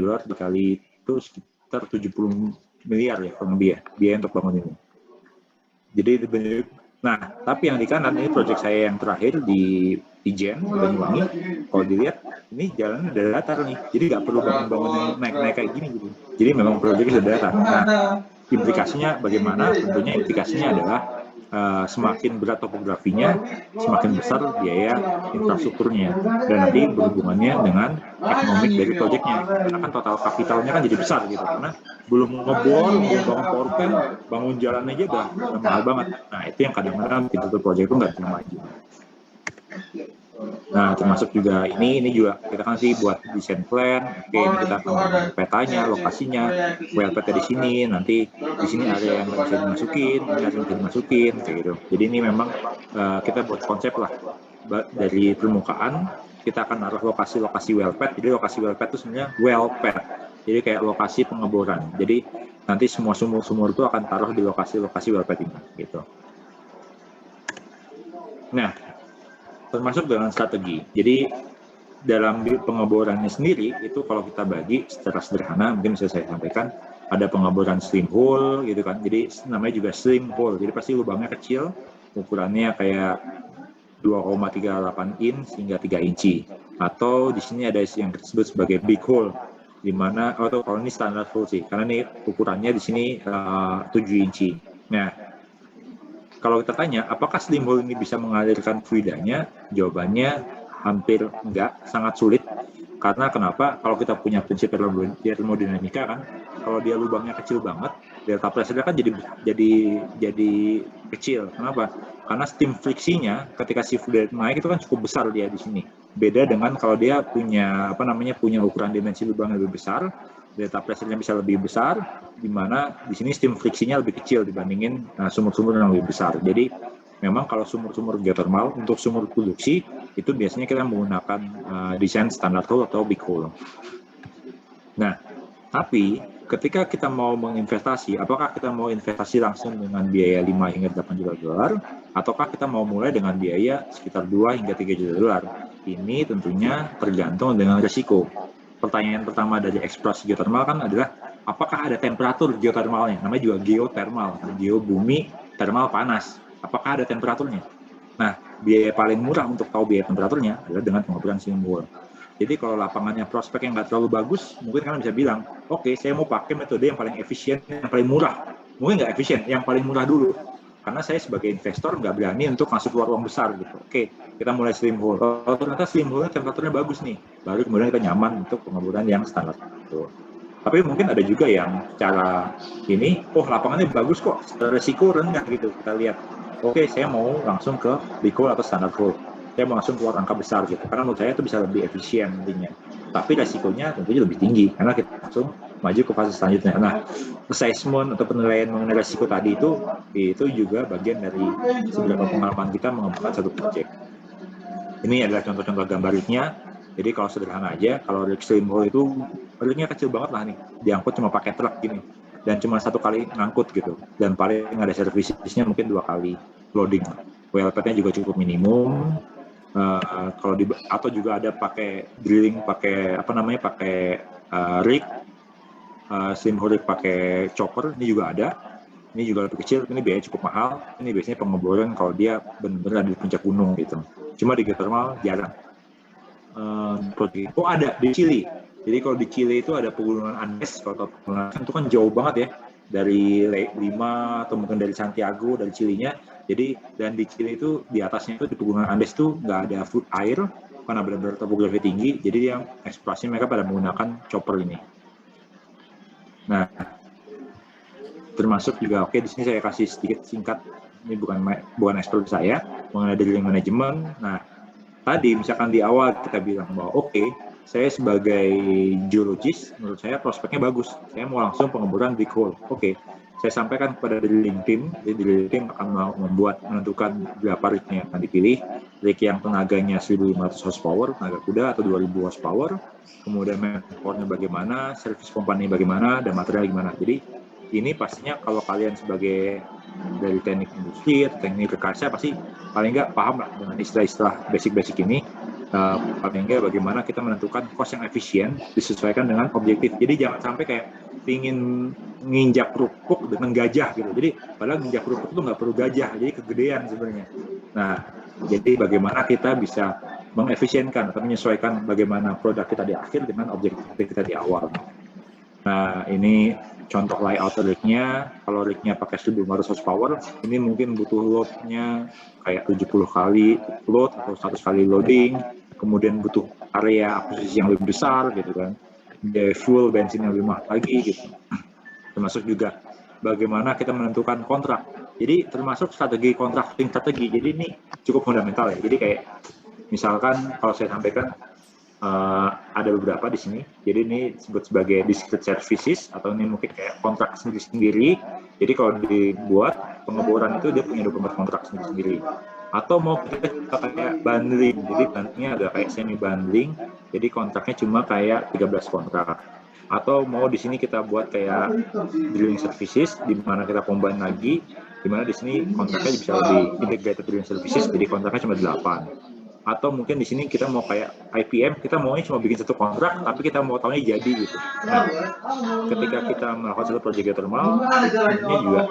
dolar dikali itu sekitar 70 miliar ya kurang lebih ya biaya untuk bangun ini. Jadi nah tapi yang di kanan ini proyek saya yang terakhir di Ijen Banyuwangi. Kalau dilihat ini jalannya udah datar nih, jadi nggak perlu bangun-bangun yang naik-naik kayak gini gitu. Jadi memang proyeknya sudah datar. Nah implikasinya bagaimana? Tentunya implikasinya adalah semakin berat topografinya, semakin besar biaya infrastrukturnya, dan nanti berhubungannya dengan ekonomik dari proyeknya. Karena kan total kapitalnya kan jadi besar gitu, karena belum ngebor, belum bangun power plant, bangun jalan aja udah mahal banget. Nah itu yang kadang-kadang bikin satu proyek itu nggak bisa maju. Nah termasuk juga ini juga kita kan sih buat desain plan. Oke, ini kita akan petanya, lokasinya, WLPT di sini, nanti di sini area yang nggak bisa dimasukin, ini area yang bisa dimasukin, kayak gitu. Jadi ini memang kita buat konsep lah dari permukaan. Kita akan naruh lokasi-lokasi wellpad. Jadi lokasi wellpad itu sebenarnya wellpad. Jadi kayak lokasi pengeboran. Jadi nanti semua sumur-sumur itu akan taruh di lokasi-lokasi wellpad ini, gitu. Nah, termasuk dengan strategi. Jadi dalam pengeborannya sendiri itu kalau kita bagi secara sederhana, mungkin bisa saya sampaikan, ada pengeboran slim hole gitu kan. Jadi namanya juga slim hole. Jadi pasti lubangnya kecil, ukurannya kayak 2,38 inch hingga 3 inci. Atau di sini ada yang disebut sebagai big hole, di mana atau kalau ini standar hole sih, karena ini ukurannya di sini 7 inci. Nah, kalau kita tanya, apakah slim hole ini bisa mengalirkan fluidanya? Jawabannya hampir enggak, sangat sulit. Karena kenapa? Kalau kita punya prinsip termodinamika kan, kalau dia lubangnya kecil banget, delta pressure-nya kan jadi kecil. Kenapa? Karena steam friksinya ketika si fluid naik itu kan cukup besar dia di sini. Beda dengan kalau dia punya punya ukuran dimensi lubang lebih besar, delta pressure-nya bisa lebih besar, di mana di sini steam friksinya lebih kecil dibandingin sumur-sumur yang lebih besar. Jadi memang kalau sumur-sumur geothermal untuk sumur produksi itu biasanya kita menggunakan desain standar hole atau big hole. Nah, tapi ketika kita mau menginvestasi, apakah kita mau investasi langsung dengan biaya 5 hingga 8 juta dolar, ataukah kita mau mulai dengan biaya sekitar 2 hingga 3 juta dolar? Ini tentunya tergantung dengan risiko. Pertanyaan pertama dari eksplorasi geothermal kan adalah, apakah ada temperatur geothermalnya? Namanya juga geothermal, geo bumi, thermal panas. Apakah ada temperaturnya? Nah, biaya paling murah untuk tahu biaya temperaturnya adalah dengan pengeboran slim hole. Jadi kalau lapangannya prospek yang nggak terlalu bagus, mungkin kalian bisa bilang, oke, saya mau pakai metode yang paling efisien, yang paling murah. Mungkin nggak efisien, yang paling murah dulu. Karena saya sebagai investor nggak berani untuk masuk keluar uang besar gitu. Oke, kita mulai slim hole. Kalau ternyata slim hole temperaturnya bagus nih, baru kemudian kita nyaman untuk pengeboran yang standar. Gitu. Tapi mungkin ada juga yang cara ini, lapangannya bagus kok, resiko rendah gitu. Kita lihat, oke, saya mau langsung ke big hole atau standard hole. Saya mau langsung keluar angka besar gitu. Karena menurut saya itu bisa lebih efisien nantinya. Tapi resikonya tentunya lebih tinggi karena kita langsung maju ke fase selanjutnya. Nah, assessment atau penilaian mengenai resiko tadi itu juga bagian dari seberapa pengalaman kita mengembangkan satu proyek. Ini adalah contoh-contoh gambar rignya. Jadi kalau sederhana aja, kalau rig slim hole itu rignya kecil banget lah nih, diangkut cuma pakai truk gini. Dan cuma satu kali ngangkut gitu, dan paling ada servisnya mungkin 2 kali loading. WLPT-nya juga cukup minimum. Kalau atau juga ada pakai drilling, pakai rig, slim hole rig pakai chopper, ini juga ada. Ini juga lebih kecil, ini biaya cukup mahal. Ini biasanya pengeboran kalau dia benar-benar di puncak gunung gitu. Cuma di geothermal jarang. Ada di Chili. Jadi kalau di Chile itu ada pegunungan Andes. Kalau pegunungan itu kan jauh banget ya, dari Lima atau mungkin dari Santiago, dari Chilinya. Jadi dan di Chile itu di atasnya itu di pegunungan Andes tuh nggak ada air karena benar-benar topografi tinggi. Jadi yang eksplorasi mereka pada menggunakan chopper ini. Nah, termasuk juga di sini saya kasih sedikit singkat. Ini bukan eksplorasi saya mengenai drilling management. Nah, tadi misalkan di awal kita bilang bahwa saya sebagai geologis, menurut saya prospeknya bagus. Saya mau langsung pengeboran big hole. Saya sampaikan kepada drilling team. Jadi drilling team akan menentukan berapa rignya yang akan dipilih. Rig yang tenaganya 1.500 horsepower, tenaga kuda atau 2.000 horsepower. Kemudian manpower-nya bagaimana, servis pompanya bagaimana, dan material gimana. Jadi ini pastinya kalau kalian sebagai dari teknik industri atau teknik rekarsa pasti paling nggak paham lah dengan istilah-istilah basic-basic ini. paling enggak bagaimana kita menentukan cost yang efisien disesuaikan dengan objektif. Jadi jangan sampai kayak ingin nginjak kerupuk dengan gajah gitu. Jadi padahal nginjak kerupuk itu nggak perlu gajah, jadi kegedean sebenarnya. Nah, jadi bagaimana kita bisa mengefisienkan atau menyesuaikan bagaimana produk kita di akhir dengan objektif kita di awal. Nah, ini contoh layout rig-nya. Kalau rig-nya pakai 1500 horsepower, ini mungkin butuh load-nya kayak 70 kali load atau 100 kali loading, kemudian butuh area akuisisi yang lebih besar gitu kan. Biaya fuel, bensin yang lebih mahal lagi gitu. Termasuk juga bagaimana kita menentukan kontrak. Jadi termasuk strategi contracting strategi. Jadi ini cukup fundamental ya. Jadi kayak misalkan kalau saya sampaikan ada beberapa di sini. Jadi ini disebut sebagai discrete services atau ini mungkin kayak kontrak sendiri-sendiri. Jadi kalau dibuat pengeboran itu dia punya dokumen kontrak sendiri-sendiri. Atau mau kita kayak bundling. Jadi bundlingnya agak kayak semi bundling. Jadi kontraknya cuma kayak 13 kontrak. Atau mau di sini kita buat kayak drilling services di mana kita combine lagi, di mana di sini kontraknya bisa lebih integrated drilling services, jadi kontraknya cuma 8. Atau mungkin di sini kita mau kayak IPM, kita maunya cuma bikin satu kontrak, tapi kita mau tahunya jadi gitu. Nah, ketika kita melakukan satu proyek geothermal, sebenarnya juga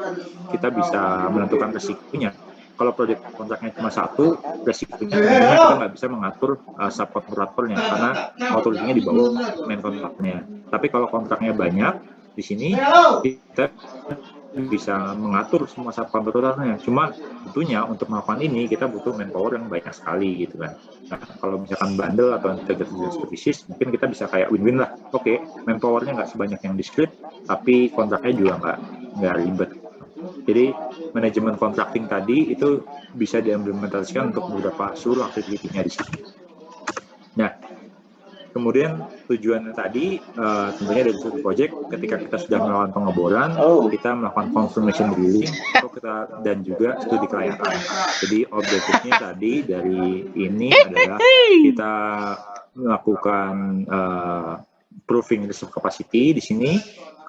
kita bisa menentukan resikonya. Kalau proyek kontraknya cuma satu, resikonya kita nggak bisa mengatur subkontraktornya karena otoritasnya di bawah main kontraknya. Tapi kalau kontraknya banyak, di sini kita bisa mengatur semua subkontraktornya. Cuma tentunya untuk melakukan ini kita butuh manpower yang banyak sekali gitu kan. Nah, kalau misalkan bundle atau integrated services, mungkin kita bisa kayak win-win lah. Oke, manpowernya nggak sebanyak yang discrete, tapi kontraknya juga nggak ribet. Jadi manajemen contracting tadi itu bisa diimplementasikan untuk beberapa seluruh aktivitasnya di sini. Nah, kemudian tujuannya tadi tentunya dari suatu project ketika kita sudah melakukan pengeboran, kita melakukan confirmation drilling dan juga studi kelayakan. Jadi objektifnya tadi dari ini adalah kita melakukan proving reserve capacity di sini.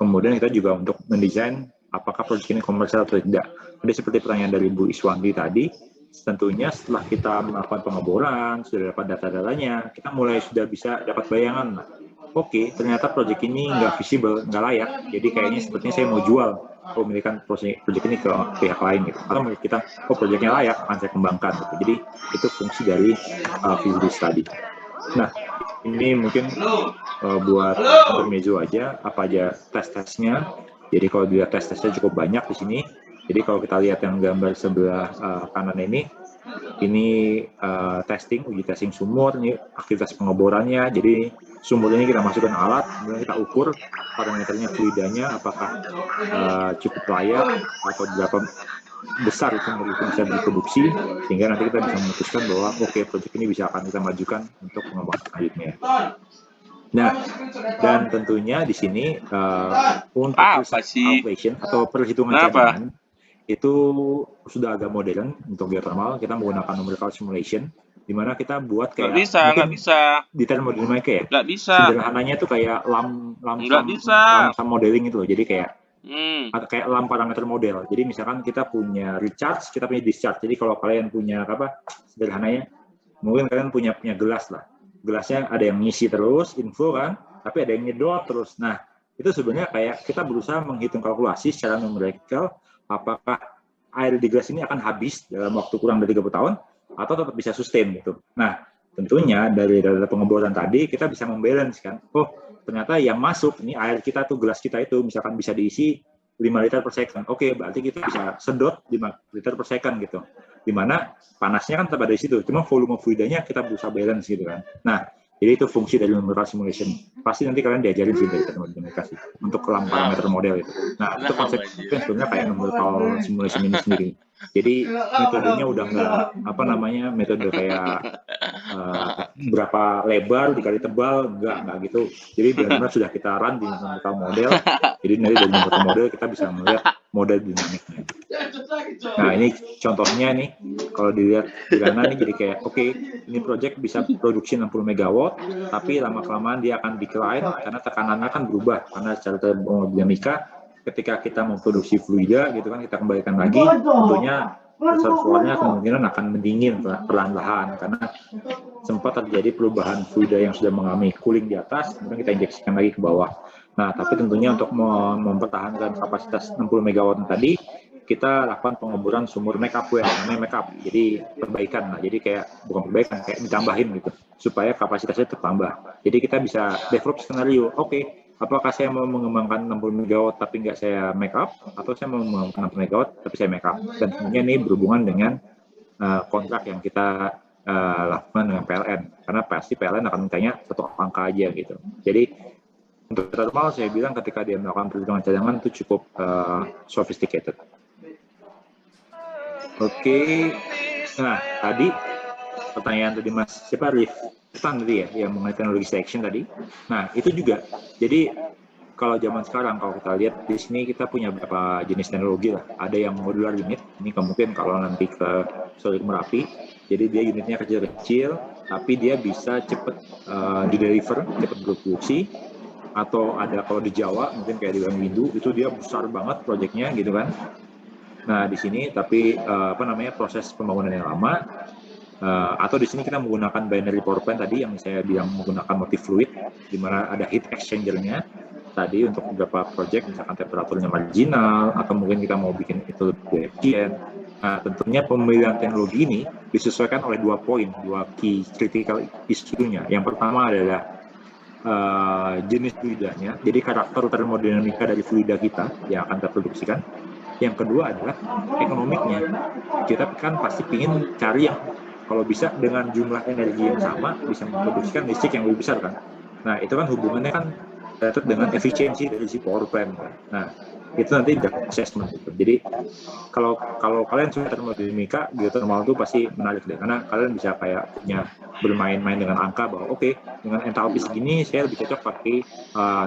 Kemudian kita juga untuk mendesain apakah proyek ini komersial atau tidak. Jadi seperti pertanyaan dari Bu Iswanti tadi, tentunya setelah kita melakukan pengeboran, sudah dapat data-datanya, kita mulai sudah bisa dapat bayangan. Oke, ternyata proyek ini nggak visible, nggak layak. Jadi kayaknya sepertinya saya mau jual pemilikan proyek ini ke pihak lain gitu. Atau menurut kita, proyeknya layak, akan saya kembangkan. Gitu. Jadi itu fungsi dari feasibility study. Nah, ini mungkin buat intermezzo aja, apa aja tes-tesnya. Jadi kalau dilihat tes-tesnya cukup banyak di sini. Jadi kalau kita lihat yang gambar sebelah kanan ini testing, uji testing sumur, ini aktivitas pengeborannya. Jadi sumur ini kita masukkan alat, kemudian kita ukur parameternya fluidanya, apakah cukup layak atau berapa besar sumur itu bisa diproduksi, sehingga nanti kita bisa memutuskan bahwa oke, proyek ini bisa akan kita majukan untuk pengembangan selanjutnya. Nah, dan tentunya di sini untuk calculation atau perhitungan cadangan itu sudah agak modern untuk geothermal. Kita menggunakan numerical simulation, di mana kita buat kayak nggak bisa di termodinamika ya. Nggak bisa. Sederhananya itu kayak lamsam modeling itu loh. Jadi kayak kayak lam parameter model. Jadi misalkan kita punya recharge, kita punya discharge. Jadi kalau kalian punya sederhananya, mungkin kalian punya gelas lah. Gelasnya ada yang ngisi terus info kan, tapi ada yang nyedot terus. Nah, itu sebenarnya kayak kita berusaha menghitung kalkulasi secara numerikal apakah air di gelas ini akan habis dalam waktu kurang dari 30 tahun atau tetap bisa sustain gitu. Nah, tentunya dari data pengeboran tadi kita bisa membalance kan. Oh, ternyata yang masuk ini air kita tuh, gelas kita itu misalkan bisa diisi 5 liter per second. Oke, berarti kita bisa sedot 5 liter per second gitu. Dimana panasnya kan tetap ada di situ, cuma volume fluidanya kita berusaha balance gitu kan. Nah, jadi itu fungsi dari numerical simulation. Pasti nanti kalian diajarin sih dari termodinamika untuk lam parameter model itu. Nah, itu konsepnya sebenarnya kayak numerical simulation ini sendiri. Jadi metodenya udah nggak metode kayak berapa lebar dikali tebal, enggak gitu. Jadi benar-benar sudah kita run di numerical model. Jadi nanti dari numerical model kita bisa melihat model dinamiknya. Nah, ini contohnya nih, kalau dilihat di kanan nih, jadi kayak oke, ini project bisa produksi 60 MW, tapi lama-kelamaan dia akan decline karena tekanannya kan berubah, karena secara termodinamika ketika kita memproduksi fluida gitu kan, kita kembalikan lagi, tentunya reservoirnya kemungkinan akan mendingin perlahan-lahan karena sempat terjadi perubahan fluida yang sudah mengalami cooling di atas, kemudian kita injeksikan lagi ke bawah. Nah, tapi tentunya untuk mempertahankan kapasitas 60 MW tadi, kita lakukan pengemburan sumur make-up well, namanya make-up. Jadi perbaikan lah, jadi kayak bukan perbaikan, kayak ditambahin gitu, supaya kapasitasnya tertambah. Jadi kita bisa develop skenario, oke, apakah saya mau mengembangkan 60 MW tapi nggak saya make up, atau saya mau mengembangkan 60 MW tapi saya make up. Dan tentunya ini berhubungan dengan kontrak yang kita lakukan dengan PLN, karena pasti PLN akan mintanya satu angka aja gitu. Jadi untuk thermal saya bilang ketika dia melakukan perhitungan cadangan itu cukup sophisticated. Oke. Nah, tadi pertanyaan tadi Mas siapa Rifan tadi ya yang mengenai teknologi selection tadi. Nah, itu juga. Jadi kalau zaman sekarang kalau kita lihat di sini kita punya beberapa jenis teknologi lah. Ada yang modular unit. Ini mungkin kalau nanti ke Solid Merapi, jadi dia unitnya kecil-kecil, tapi dia bisa cepat di-deliver, cepat berproduksi. Atau ada kalau di Jawa mungkin kayak di Windu itu dia besar banget proyeknya gitu kan. Nah di sini tapi proses pembangunannya lama. Atau di sini kita menggunakan binary power plant tadi yang saya bilang menggunakan motif fluid, di mana ada heat exchanger-nya tadi untuk beberapa proyek misalkan temperaturnya marginal atau mungkin kita mau bikin itu lebih efisien. Nah tentunya pemilihan teknologi ini disesuaikan oleh dua key critical issue-nya. Yang pertama adalah jenis fluidanya, jadi karakter termodinamika dari fluida kita yang akan terproduksikan. Yang kedua adalah ekonomiknya. Kita kan pasti ingin cari yang kalau bisa dengan jumlah energi yang sama bisa memproduksikan listrik yang lebih besar kan. Nah itu kan hubungannya kan dengan efisiensi dari si power plant kan. Nah itu nanti ada assessment gitu. Jadi kalau kalian suka termodinamika, geothermal itu pasti menarik deh karena kalian bisa kayak punya bermain-main dengan angka bahwa oke, dengan entalpi segini saya lebih cocok pakai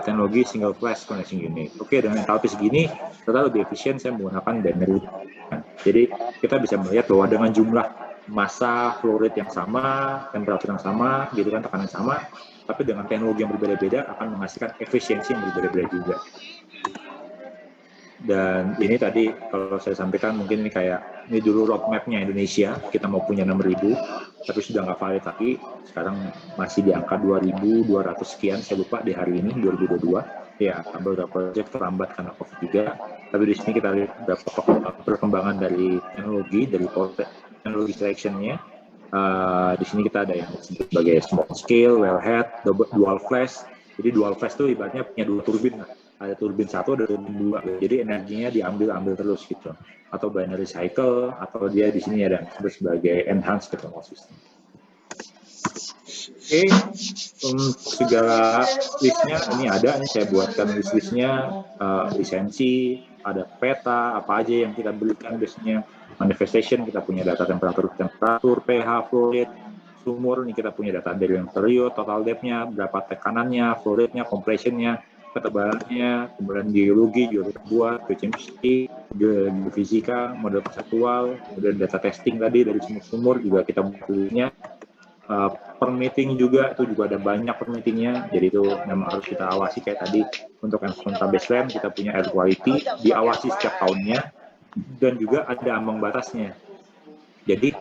teknologi single flash connection unit. Oke, dengan entalpi segini ternyata lebih efisien saya menggunakan binary. Jadi kita bisa melihat bahwa dengan jumlah massa flow rate yang sama, temperatur yang sama, gitu kan, tekanan yang sama, tapi dengan teknologi yang berbeda-beda akan menghasilkan efisiensi yang berbeda-beda juga. Dan ini tadi kalau saya sampaikan mungkin ini dulu roadmap-nya Indonesia, kita mau punya 6.000, tapi sudah nggak valid lagi, sekarang masih di angka 2.200 sekian, saya lupa di hari ini, 2022. Ya, beberapa proyek terlambat karena COVID juga, tapi di sini kita lihat beberapa perkembangan dari teknologi teknologi selection-nya. Di sini kita ada yang disebut sebagai small scale, wellhead, dual flash. Jadi dual flash itu ibaratnya punya dua turbin, ada turbin satu, ada turbin dua. Jadi energinya diambil terus gitu. Atau binary cycle, atau dia di sini ada yang disebut sebagai enhanced thermal system. Oke, segala listnya ini ada, ini saya buatkan listnya, lisensi, ada peta, apa aja yang kita berikan biasanya, manifestation, kita punya data temperatur, pH, flow rate, sumur, ini kita punya data dari period, total depth-nya, berapa tekanannya, flow rate-nya, compression-nya, ketebalannya, kemudian geologi buat, geochemistry, geofisika, model konseptual, kemudian data testing tadi dari sumur juga kita buatnya. Permitting juga, itu juga ada banyak permittingnya, jadi itu memang harus kita awasi kayak tadi untuk environmental baseline, kita punya air quality, diawasi setiap tahunnya, dan juga ada ambang batasnya. Jadi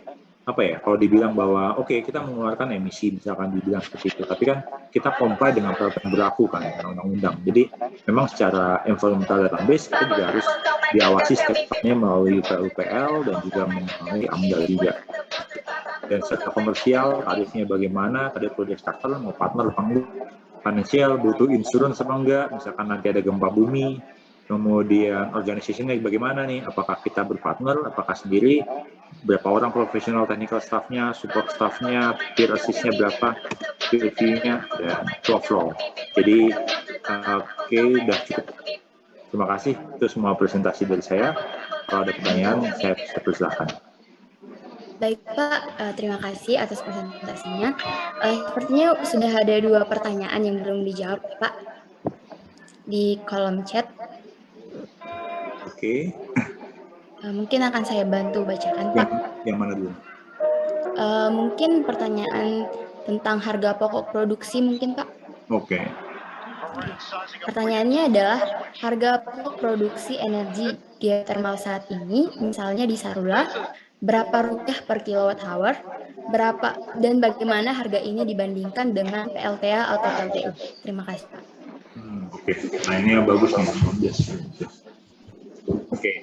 kalau dibilang bahwa kita mengeluarkan emisi, misalkan dibilang seperti itu, tapi kan kita comply dengan peraturan berlaku kan, undang-undang. Jadi memang secara environmental database kita juga harus diawasi setiap tahunnya melalui PUPL dan juga melalui AMDAL juga. Dan secara komersial, tarifnya bagaimana, tadi project starter, mau partner apa enggak, financial, butuh insurance apa enggak, misalkan nanti ada gempa bumi, kemudian organisasinya bagaimana nih, apakah kita berpartner, apakah sendiri, berapa orang profesional technical staff-nya, support staff-nya, peer assist-nya berapa, peer review-nya, dan flow. Jadi, udah cukup. Terima kasih, itu semua presentasi dari saya. Kalau ada pertanyaan, saya persilahkan. Baik Pak, terima kasih atas presentasinya. Sepertinya sudah ada 2 pertanyaan yang belum dijawab Pak di kolom chat. Oke. Mungkin akan saya bantu bacakan Pak. Yang mana dulu? Mungkin pertanyaan tentang harga pokok produksi mungkin Pak. Oke. Pertanyaannya adalah harga pokok produksi energi geothermal saat ini, misalnya di Sarula, berapa rupiah per kilowatt hour, dan bagaimana harga ini dibandingkan dengan PLTA atau PLTU? Terima kasih, Pak. Oke. Nah ini yang bagus nih. Oke.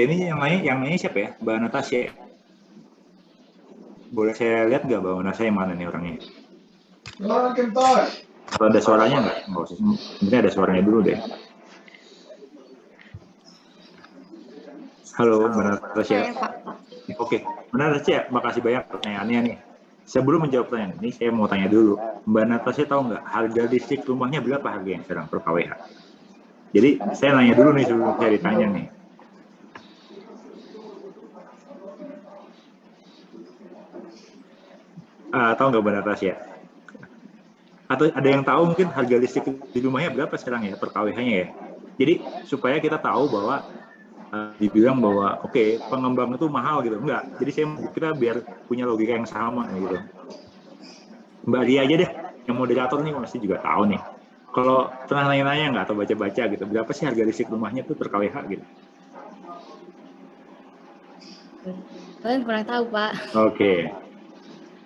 Ini yang nanya siapa ya? Mbak Natasha. Boleh saya lihat nggak Mbak Natasha yang mana nih orangnya? Kalau ada suaranya nggak? Mungkin ada suaranya dulu deh. Halo, Mbak Natasha. Oke, Mbak Natasha, makasih banyak pertanyaannya nih. Sebelum menjawab pertanyaan ini, saya mau tanya dulu. Mbak Natasha tahu nggak harga listrik rumahnya berapa harganya sekarang per kWh? Jadi saya nanya dulu nih sebelum saya ditanya nih. Tahu nggak Mbak Natasha? Atau ada yang tahu mungkin harga listrik di rumahnya berapa sekarang ya per kWh-nya ya? Jadi supaya kita tahu bahwa dibilang bahwa oke, pengembang itu mahal gitu, enggak. Jadi kita biar punya logika yang sama gitu. Mbak Ria aja deh, yang moderator nih pasti juga tahu nih. Kalau pernah nanya-nanya nggak atau baca-baca gitu, berapa sih harga listrik rumahnya tuh per kWh gitu? Kalian kurang tahu, Pak. Oke.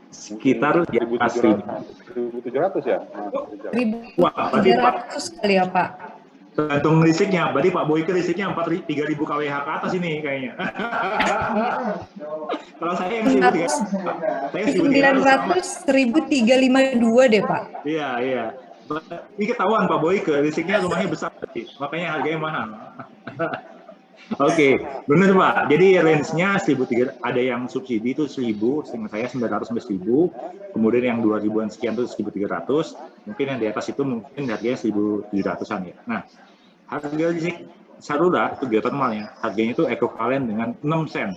Sekitar di atas 1.700 ya? 1.300 kali ya, Pak? Tergantung listriknya, berarti Pak Boyke listriknya 3.000 kWh ke atas ini kayaknya. Kalau saya yang 1.352 deh, Pak. Iya. Ini ketahuan Pak Boyke, listriknya rumahnya besar, makanya harganya mahal. Oke, benar Pak. Jadi range-nya 1.300, ada yang subsidi itu 1.000, seingat saya 900 sampai 1.000. Kemudian yang 2.000-an sekian itu 1.300. Mungkin yang di atas itu mungkin harganya 1.700-an ya. Nah, harga listrik Sarula itu geothermalnya, harganya itu ekuivalen dengan 6 sen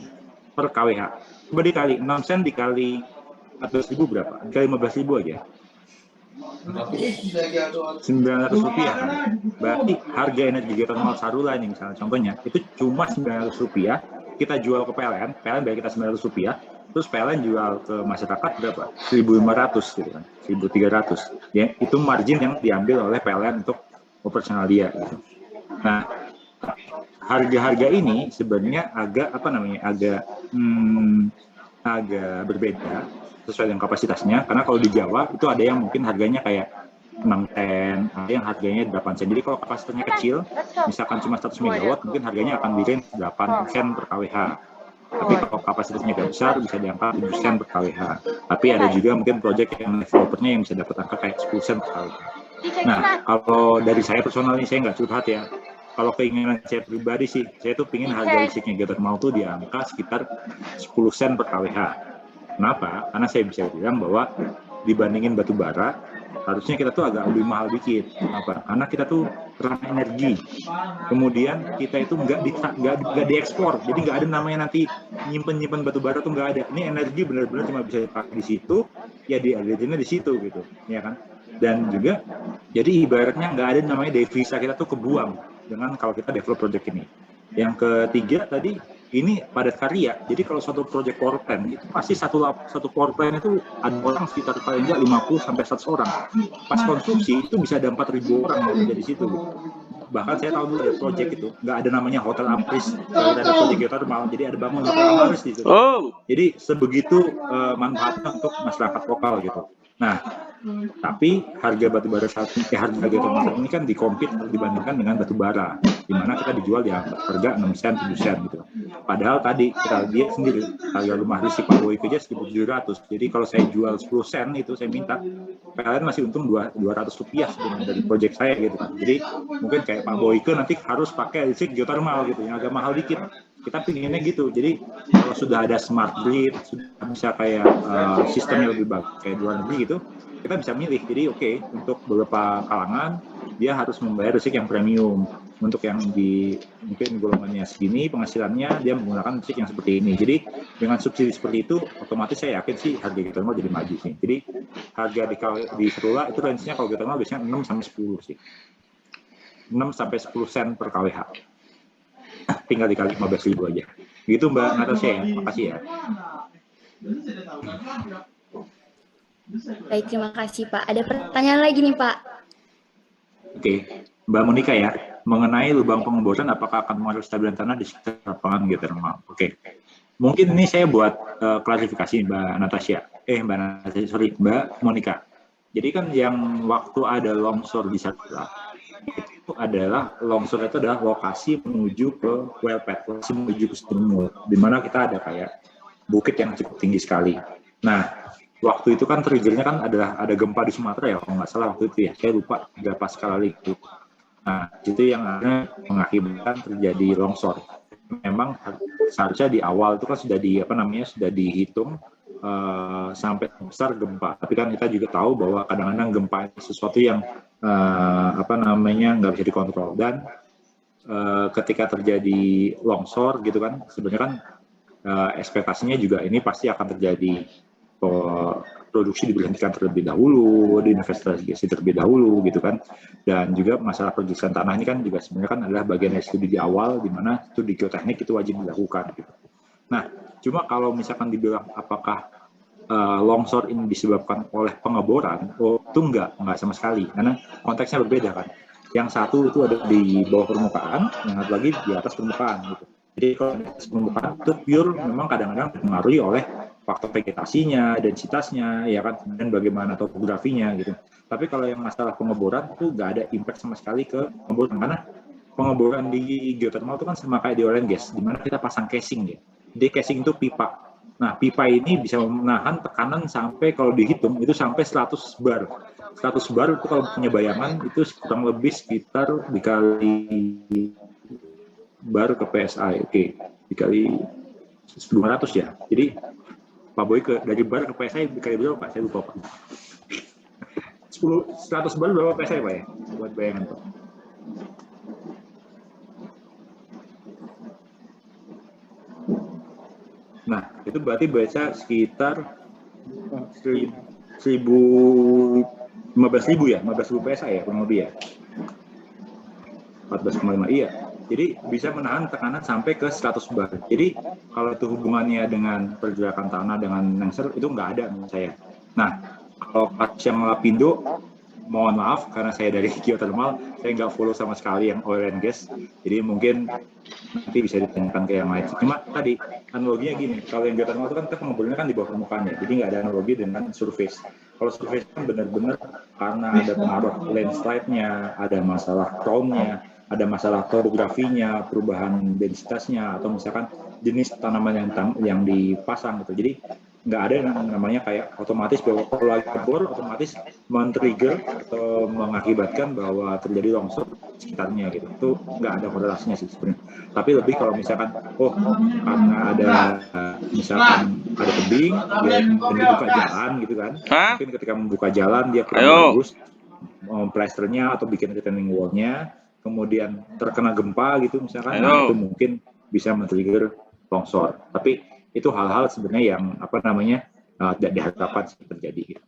per kWh. Coba dikali 6 sen dikali 100.000 berapa? Dikali 15.000 aja. 900 rupiah kan? Berarti harga energi geothermal Sarula ini misalnya contohnya itu cuma 900 rupiah, kita jual ke PLN bayar kita 900 rupiah, terus PLN jual ke masyarakat berapa? 1.500 gitu kan, 1.300 ya, itu margin yang diambil oleh PLN untuk operasional dia gitu. Nah, harga-harga ini sebenarnya agak agak berbeda sesuai dengan kapasitasnya, karena kalau di Jawa itu ada yang mungkin harganya kayak 6 sen, ada yang harganya 8 sen. Jadi kalau kapasitasnya kecil, misalkan cuma 100 megawatt, mungkin harganya akan di range 8 sen per kWh. Tapi kalau kapasitasnya agak besar, bisa diangkat 7 sen per kWh. Tapi ada juga mungkin proyek yang developernya yang bisa dapat angka kayak 10 sen per kWh. Nah, kalau dari saya personal ini, saya nggak curhat ya. Kalau keinginan saya pribadi sih, saya tuh pingin harga listriknya geothermal tuh di angka sekitar 10 sen per kWh. Kenapa? Karena saya bisa bilang bahwa dibandingin batu bara, harusnya kita tuh agak lebih mahal dikit. Kenapa? Karena kita tuh ramah energi. Kemudian kita itu nggak diekspor, jadi nggak ada namanya nanti nyimpen batu bara tuh nggak ada. Ini energi benar-benar cuma bisa dipakai di situ, ya diagennya di situ gitu, ya kan? Dan juga, jadi ibaratnya nggak ada namanya devisa kita tuh kebuang dengan kalau kita develop project ini. Yang ketiga tadi, ini padat karya. Jadi kalau suatu project power plant itu pasti satu power plant itu ada orang sekitar paling nggak 50 sampai 100 orang. Pas konsumsi itu bisa ada 4.000 orang yang ada di situ. Bahkan saya tahu dulu ada project itu nggak ada namanya hotel Apris, ada project geothermal, jadi ada bangun hotel Apris di situ. Jadi sebegitu manfaatnya untuk masyarakat lokal gitu. Nah, tapi harga batu bara harga geothermal ini kan dikompet dibandingkan dengan batu bara, di mana kita dijual di harga 6 sen 7 sen gitu. Padahal tadi kita lihat sendiri harga rumah listrik Pak Boyke aja 1.700. Jadi kalau saya jual 10 sen itu saya minta PLN masih untung 200 rupiah sebenarnya dari proyek saya gitu kan. Jadi mungkin kayak Pak Boyke nanti harus pakai listrik geothermal gitu yang agak mahal dikit. Kita pinginnya gitu. Jadi kalau sudah ada smart grid, sudah bisa kayak sistemnya lebih bagus kayak luar negeri gitu, kita bisa milih. Jadi oke, untuk beberapa kalangan dia harus membayar listrik yang premium. Untuk yang di mungkin golongannya segini penghasilannya, dia menggunakan listrik yang seperti ini. Jadi dengan subsidi seperti itu, otomatis saya yakin sih harga geothermal jadi maju sih. Jadi harga di Sarula itu range-nya kalau geothermal biasanya 6 sampai 10 sih. 6 sampai 10 sen per kWh. Tinggal dikali 15.000 aja. Gitu Mbak Natasha ya. Makasih ya. Baik, terima kasih Pak. Ada pertanyaan lagi nih Pak. Oke, Mbak Monika ya, mengenai lubang pengeboran apakah akan mengaruhi stabilan tanah di sekitar lapangan geotermal. Oke, mungkin ini saya buat klarifikasi Mbak Monika. Jadi kan yang waktu ada longsor di Sarula, itu adalah longsor itu adalah lokasi menuju ke well pad, lokasi menuju ke Sumur, di mana kita ada kayak bukit yang cukup tinggi sekali. Nah, waktu itu kan triggernya kan adalah ada gempa di Sumatera ya, kalau nggak salah waktu itu ya, saya lupa berapa skala Richter. Nah, itu yang akhirnya mengakibatkan terjadi longsor. Memang seharusnya di awal itu kan sudah dihitung sampai besar gempa. Tapi kan kita juga tahu bahwa kadang-kadang gempa itu sesuatu yang nggak bisa dikontrol. Dan ketika terjadi longsor gitu kan, sebenarnya kan ekspektasinya juga ini pasti akan terjadi produksi diberhentikan terlebih dahulu, diinvestasi terlebih dahulu gitu kan. Dan juga masalah pergeseran tanah ini kan juga sebenarnya kan adalah bagian dari studi di awal di mana studi geoteknik itu wajib dilakukan gitu. Nah, cuma kalau misalkan dibilang apakah longsor ini disebabkan oleh pengeboran, itu enggak sama sekali karena konteksnya berbeda kan. Yang satu itu ada di bawah permukaan, yang satu lagi di atas permukaan gitu. Jadi kalau di atas permukaan itu pure memang kadang-kadang dipengaruhi oleh faktor vegetasinya, densitasnya, ya kan, dan bagaimana topografinya gitu. Tapi kalau yang masalah pengeboran itu nggak ada impact sama sekali ke pengeboran, karena pengeboran di geothermal itu kan sama kayak di oil and gas, di mana kita pasang casing ya. Jadi casing itu pipa. Nah, pipa ini bisa menahan tekanan sampai kalau dihitung itu sampai 100 bar. 100 bar itu kalau punya bayangan itu kurang lebih sekitar dikali bar ke PSI, oke, dikali 900 ya. Jadi Pak Boy dari bar ke PSI dikali berapa Pak? Saya lupa Pak. 100 bar berapa PSI Pak ya? Buat bayangan Pak. Nah, itu berarti baca sekitar 15.000 ya, 15.000 PSI ya, kurang lebih ya. 14,5 iya. Jadi bisa menahan tekanan sampai ke 100 bar. Jadi kalau itu hubungannya dengan pergerakan tanah dengan lengser itu nggak ada menurut saya. Nah, kalau kasus yang Lapindo, mohon maaf karena saya dari geothermal, saya nggak follow sama sekali yang oil and gas. Jadi mungkin nanti bisa ditanyakan ke yang lain. Cuma tadi analoginya gini, kalau yang geothermal itu kan pengeborannya kan di bawah permukaan ya, jadi nggak ada analogi dengan surface. Kalau surface kan benar-benar karena ada pengaruh landslide-nya, ada masalah crown-nya, ada masalah topografinya, perubahan densitasnya, atau misalkan jenis tanaman yang dipasang gitu. Jadi nggak ada yang namanya kayak otomatis bahwa kalau lagi kebor otomatis men-trigger atau mengakibatkan bahwa terjadi longsor sekitarnya gitu. Itu nggak ada korelasinya sih sebenarnya. Tapi lebih kalau misalkan karena ada misalkan ada tebing dia membuka jalan gitu kan. Mungkin ketika membuka jalan dia kurang bagus plasternya atau bikin retaining wall-nya, kemudian terkena gempa gitu misalkan, nah itu mungkin bisa men-trigger longsor. Tapi itu hal-hal sebenarnya yang tidak diharapkan terjadi gitu.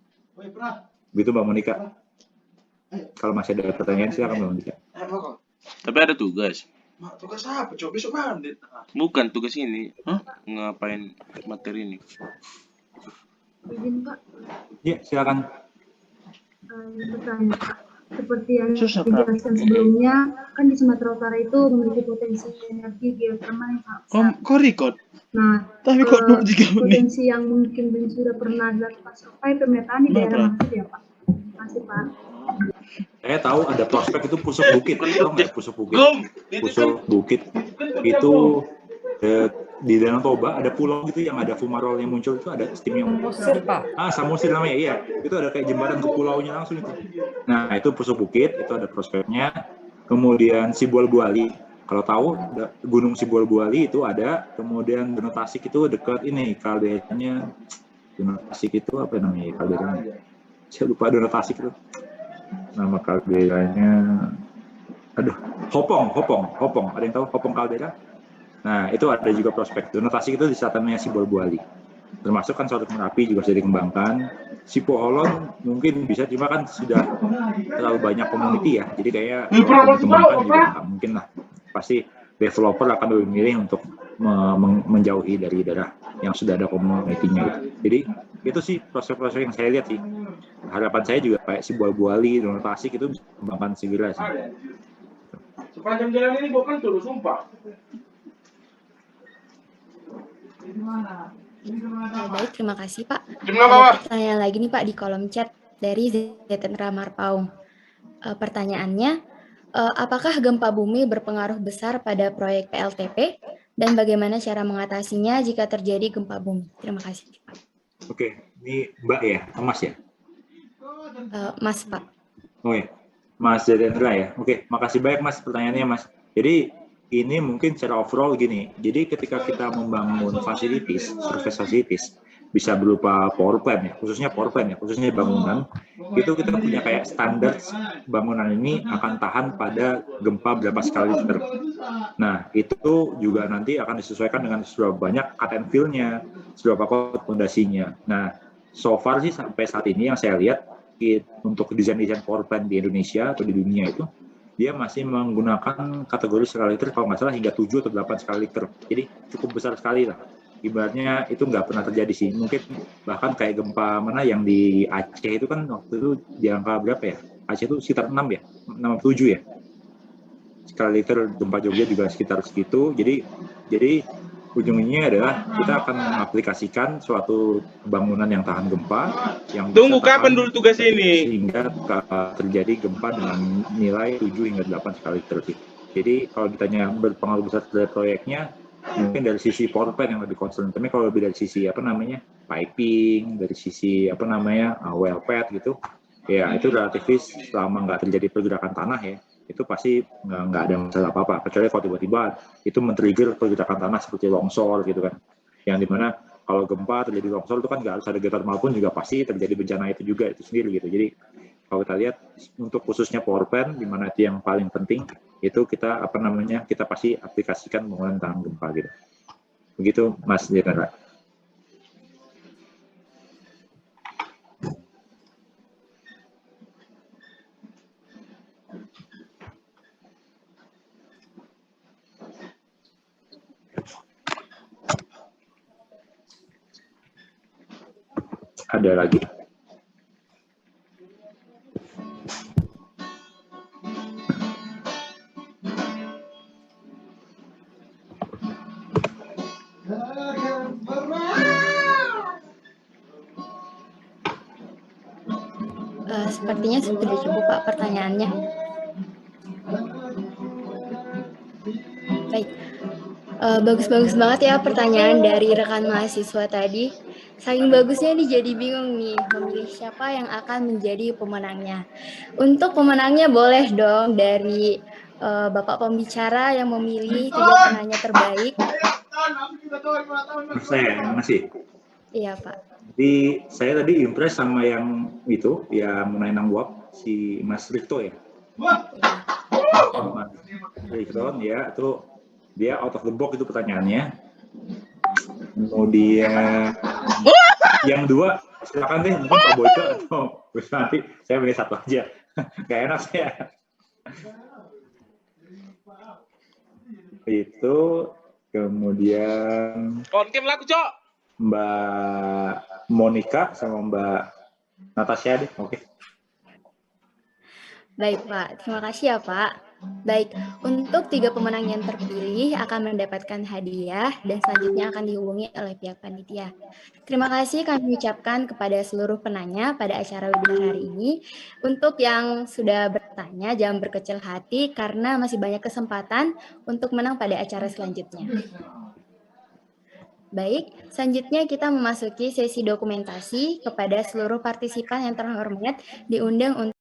Begitu Mbak Monika. Kalau masih ada pertanyaan silakan Mbak Monika. Tapi ada tugas. Tugas apa? Coba besok bandit. Bukan tugas ini. Ngapain materi ini? Izin Pak. Iya, silakan. Pertanyaan Pak. Seperti yang dijelaskan sebelumnya, kan di Sumatera Utara itu memiliki potensi energi geotermal yang sangat besar. Kok record? Nah, Tapi kok 23 menit? potensi yang mungkin sudah pernah dilakukan survei pemetaan di daerah mana ya Pak? Terima kasih Pak. Saya tahu ada prospek itu Pusuk Bukit, tahu nggak Pusuk Bukit? Pusuk Bukit itu di Danau Toba ada pulau gitu yang ada fumarol yang muncul itu ada steam yang Samosir Pak. Samosir namanya, iya. Itu ada kayak jembatan ke pulaunya langsung itu. Nah itu Pusuk Bukit itu ada prospeknya. Kemudian Sibual Buali, kalau tahu Gunung Sibual Buali itu ada. Kemudian Danau Tasik itu dekat ini kalderanya. Danau Tasik itu apa namanya kalderanya? Saya lupa Danau Tasik itu. Nama kalderanya, Hopong. Ada yang tahu Hopong kaldera? Nah, itu ada juga prospek. Danau Tasik itu di selatannya Sibual Buali. Termasuk kan Sorot Merapi juga sudah dikembangkan. Sipo Olon mungkin bisa, cuma kan sudah terlalu banyak community ya. Jadi kayaknya kalau dikembangkan juga nggak mungkin lah. Pasti developer akan lebih milih untuk menjauhi dari daerah yang sudah ada community-nya gitu. Jadi itu sih proses-proses yang saya lihat sih. harapan saya juga kayak si Boali, Donald Tasik itu bisa dikembangkan segera sih. Sepanjang jalan ini bukan tuh, sumpah. Baik, terima kasih Pak. Jumlah Ada bawah. pertanyaan lagi nih Pak di kolom chat dari Zetenra Marpaung. Pertanyaannya, apakah gempa bumi berpengaruh besar pada proyek PLTP dan bagaimana cara mengatasinya jika terjadi gempa bumi? Terima kasih Pak. Oke, ini Mbak ya, Mas ya? Mas Pak. Oh ya, Mas Zedendra ya. Oke, makasih banyak Mas pertanyaannya Mas. Jadi ini mungkin secara overall gini. Jadi ketika kita membangun facilities, surface facilities, bisa berupa power plant ya, khususnya power plant ya, khususnya bangunan, itu kita punya kayak standar bangunan ini akan tahan pada gempa berapa skala Richter. Nah, itu juga nanti akan disesuaikan dengan seberapa banyak cut and fill-nya, seberapa kuat fondasinya. Nah, so far sih sampai saat ini yang saya lihat untuk desain-desain power plant di Indonesia atau di dunia itu dia masih menggunakan kategori skala Richter kalau nggak salah hingga 7 atau 8 skala Richter. Jadi cukup besar sekali lah. Ibaratnya itu nggak pernah terjadi sih. Mungkin bahkan kayak gempa mana yang di Aceh itu kan waktu itu di angka berapa ya? Aceh itu sekitar 6 ya? 6 7 ya? Skala Richter gempa Jogja juga sekitar segitu. Jadi ujungnya adalah kita akan mengaplikasikan suatu bangunan yang tahan gempa yang Tunggu bisa kapan tahan dulu tugas ini? sehingga terjadi gempa dengan nilai 7 hingga 8 skala Richter sih. Jadi kalau ditanya berpengaruh besar terhadap proyeknya, mungkin dari sisi power plant yang lebih concern. Tapi kalau lebih dari sisi piping, dari sisi well pad gitu, ya itu relatifis selama nggak terjadi pergerakan tanah ya, itu pasti nggak ada masalah apa-apa. Kecuali kalau tiba-tiba itu men-trigger pergerakan tanah seperti longsor gitu kan, yang dimana kalau gempa terjadi longsor itu kan nggak harus ada geothermal pun juga pasti terjadi bencana itu juga itu sendiri gitu. Jadi kalau kita lihat untuk khususnya power plant, di mana itu yang paling penting itu kita kita pasti aplikasikan bangunan tahan gempa gitu. Begitu Mas Jenera. Ada lagi? Sepertinya sudah cukup Pak pertanyaannya. Baik, bagus-bagus banget ya pertanyaan dari rekan mahasiswa tadi. Saking bagusnya nih jadi bingung nih memilih siapa yang akan menjadi pemenangnya. Untuk pemenangnya boleh dong dari Bapak pembicara yang memilih 3 penanya terbaik. Saya masih. Iya Pak. Jadi saya tadi impress sama yang itu, yang menang buat si Mas Rikto ya. Mas Rikto ya, itu dia out of the box itu pertanyaannya. Kemudian yang dua silakan deh, mungkin Pak Boyko atau nanti saya pilih satu aja. Gak enak saya. Itu kemudian Konkem laku, Cok. Mbak Monica sama Mbak Natasha deh, oke. Baik Pak, terima kasih ya Pak. Baik, untuk 3 pemenang yang terpilih akan mendapatkan hadiah dan selanjutnya akan dihubungi oleh pihak panitia. Terima kasih kami ucapkan kepada seluruh penanya pada acara webinar hari ini. Untuk yang sudah bertanya, jangan berkecil hati karena masih banyak kesempatan untuk menang pada acara selanjutnya. Baik, selanjutnya kita memasuki sesi dokumentasi. Kepada seluruh partisipan yang terhormat diundang untuk